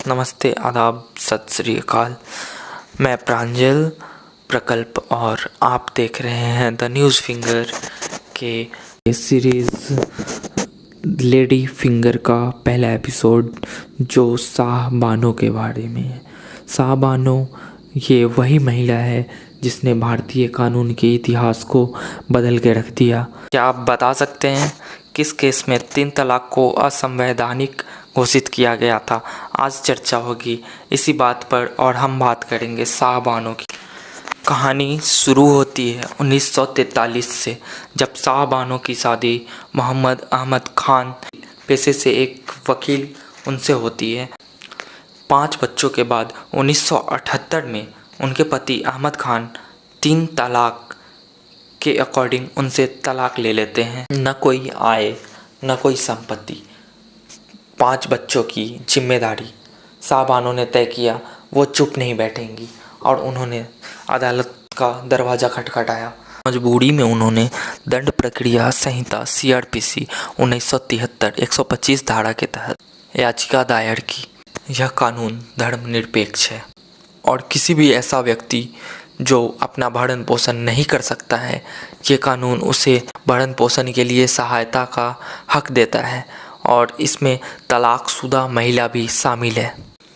नमस्ते, आदाब, सत श्री अकाल। मैं प्रांजल प्रकल्प और आप देख रहे हैं द न्यूज़ फिंगर के सीरीज़ लेडी फिंगर का पहला एपिसोड जो शाह बानो के बारे में है। शाह बानो ये वही महिला है जिसने भारतीय कानून के इतिहास को बदल के रख दिया। क्या आप बता सकते हैं किस केस में 3 तलाक को असंवैधानिक घोषित किया गया था? आज चर्चा होगी इसी बात पर और हम बात करेंगे शाह बानो की। कहानी शुरू होती है 1943 से, जब शाह बानो की शादी मोहम्मद अहमद खान पेशे से एक वकील उनसे होती है। 5 बच्चों के बाद 1978 में उनके पति अहमद खान 3 तलाक के अकॉर्डिंग उनसे तलाक ले लेते हैं। न कोई आय न कोई संपत्ति, 5 बच्चों की जिम्मेदारी शाह बानो ने तय किया। वो चुप नहीं बैठेंगी और उन्होंने अदालत का दरवाज़ा खटखटाया। मजबूरी में उन्होंने दंड प्रक्रिया संहिता CRPC 1973 125 धारा के तहत याचिका दायर की। यह कानून धर्मनिरपेक्ष है और किसी भी ऐसा व्यक्ति जो अपना भरण पोषण नहीं कर सकता है, ये कानून उसे भरण पोषण के लिए सहायता का हक देता है। और इसमें तलाकशुदा महिला भी शामिल है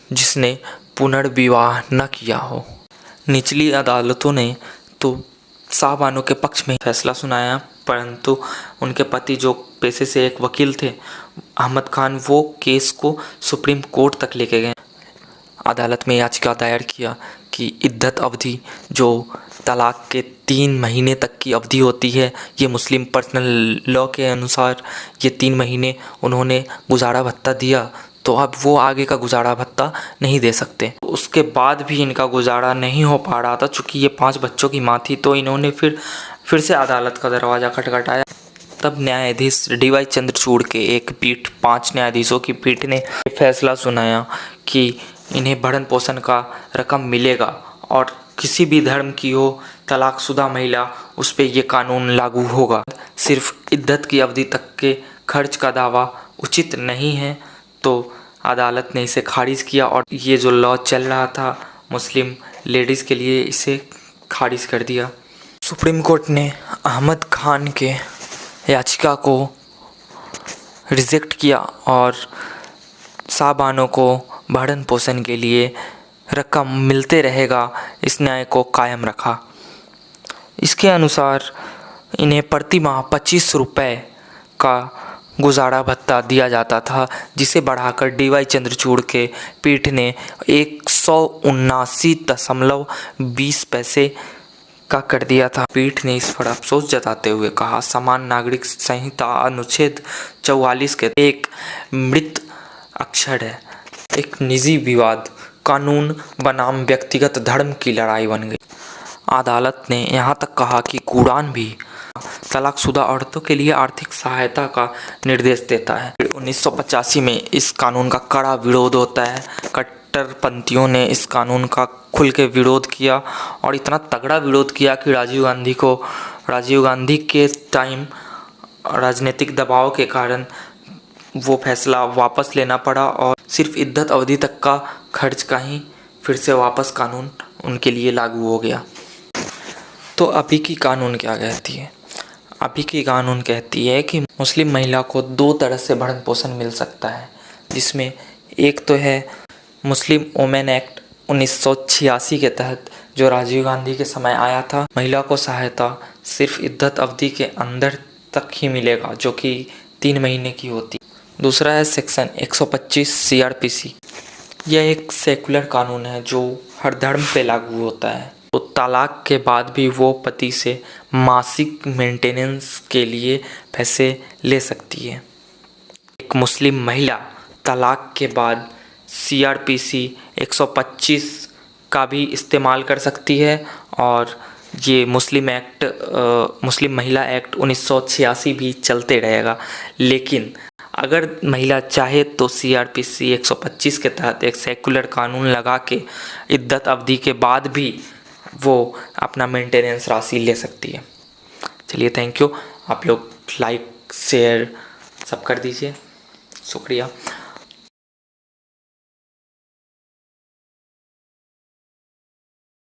जिसने पुनर्विवाह न किया हो। निचली अदालतों ने तो शाह बानो के पक्ष में फैसला सुनाया, परंतु उनके पति जो पेशे से एक वकील थे अहमद खान, वो केस को सुप्रीम कोर्ट तक लेके गए। अदालत में याचिका दायर किया कि इद्दत अवधि जो तलाक के 3 महीने तक की अवधि होती है, ये मुस्लिम पर्सनल लॉ के अनुसार ये 3 महीने उन्होंने गुजारा भत्ता दिया, तो अब वो आगे का गुजारा भत्ता नहीं दे सकते। उसके बाद भी इनका गुजारा नहीं हो पा रहा था। चूँकि ये 5 बच्चों की माँ थी, तो इन्होंने फिर से अदालत का दरवाज़ा खटखटाया। तब न्यायाधीश DY चंद्रचूड़ के एक पीठ, 5 न्यायाधीशों की पीठ ने फैसला सुनाया कि इन्हें भरण पोषण का रकम मिलेगा और किसी भी धर्म की हो तलाकशुदा महिला, उस पर यह कानून लागू होगा। सिर्फ इद्दत की अवधि तक के खर्च का दावा उचित नहीं है, तो अदालत ने इसे खारिज किया और ये जो लॉ चल रहा था मुस्लिम लेडीज़ के लिए, इसे खारिज कर दिया। सुप्रीम कोर्ट ने अहमद खान के याचिका को रिजेक्ट किया और शाह बानो को भरण पोषण के लिए रकम मिलते रहेगा, इस न्याय को कायम रखा। इसके अनुसार इन्हें प्रति माह 25 रुपये का गुजारा भत्ता दिया जाता था, जिसे बढ़ाकर DY चंद्रचूड़ के पीठ ने 179.20 पैसे का कर दिया था। पीठ ने इस पर अफसोस जताते हुए कहा, समान नागरिक संहिता अनुच्छेद 44 के एक मृत अक्षर है, एक निजी विवाद कानून बनाम व्यक्तिगत धर्म की लड़ाई बन गई। अदालत ने यहाँ तक कहा कि कुरान भी तलाकशुदा औरतों के लिए आर्थिक सहायता का निर्देश देता है। 1985 में इस कानून का कड़ा विरोध होता है। कट्टरपंथियों ने इस कानून का खुल के विरोध किया और इतना तगड़ा विरोध किया कि राजीव गांधी के टाइम राजनीतिक दबाव के कारण वो फैसला वापस लेना पड़ा और सिर्फ इद्दत अवधि तक का खर्च का ही फिर से वापस कानून उनके लिए लागू हो गया। तो अभी की कानून क्या कहती है? अभी की कानून कहती है कि मुस्लिम महिला को 2 तरह से भरण पोषण मिल सकता है, जिसमें एक तो है मुस्लिम वुमेन एक्ट 1986 के तहत जो राजीव गांधी के समय आया था। महिला को सहायता सिर्फ इद्दत अवधि के अंदर तक ही मिलेगा, जो कि 3 महीने की होती। दूसरा है सेक्शन 125 CRPC। यह एक सेकुलर कानून है जो हर धर्म पे लागू होता है। तो तलाक के बाद भी वो पति से मासिक मेंटेनेंस के लिए पैसे ले सकती है। एक मुस्लिम महिला तलाक के बाद CRPC 125 का भी इस्तेमाल कर सकती है और ये मुस्लिम महिला एक्ट 1986 भी चलते रहेगा। लेकिन अगर महिला चाहे तो CRPC 125 के तहत एक सेकुलर कानून लगा के इद्दत अवधि के बाद भी वो अपना मेंटेनेंस राशि ले सकती है। चलिए, थैंक यू। आप लोग लाइक शेयर सब कर दीजिए, शुक्रिया।